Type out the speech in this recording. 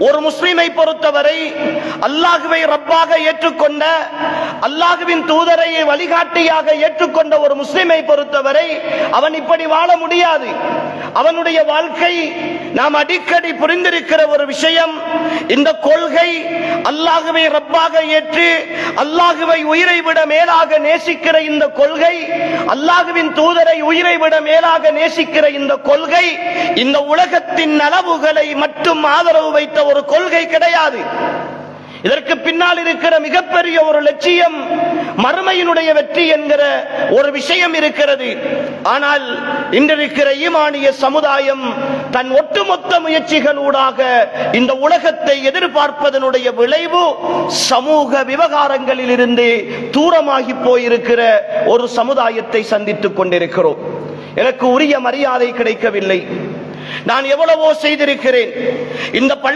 ஒரு முஸ்லிமை பொறுத்தவரை அல்லாஹுவை ரப்பாக ஏற்றுக்கொண்ட, அல்லாஹுவின் தூதரை வழிகாட்டியாக ஏற்றுக்கொண்ட ஒரு முஸ்லிமை பொறுத்தவரை அவன் இப்படி வாழ முடியாது. அவனுடைய வாழ்க்கை நாம் அடிக்கடி புரிந்திருக்கிற ஒரு விஷயம், இந்த கொள்கை அல்லாஹுவை ரப்பாக ஏற்று அல்லாஹுவை உயிரை விட மேலாக நேசிக்கிற இந்த கொள்கை, அல்லாஹுவின் தூதரை உயிரை விட மேலாக நேசிக்கிற இந்த கொள்கை, இந்த உலகத்தின் நலவுகளை மட்டும் ஆதரவு வைத்த ஒரு கொள்கை கிடையாது. இதற்கு பின்னால் இருக்கிற மிகப்பெரிய ஒரு லட்சியம் மறுமையினுடைய வெற்றி என்கிற ஒரு விஷயம் இருக்கிறது. ஆனால் இன்றிருக்கிற ஈமானிய சமுதாயம் தன் ஒட்டுமொத்த முயற்சிகளூடாக இந்த உலகத்தை எதிர்பார்ப்பதனுடைய விளைவு சமூக விவகாரங்களில் இருந்து தூரமாகி போயிருக்கிற ஒரு சமுதாயத்தை சந்தித்துக் கொண்டிருக்கிறோம். எனக்கு உரிய மரியாதை கிடைக்கவில்லை. நான் எவ்வளவோ செய்திருக்கிறேன். இந்த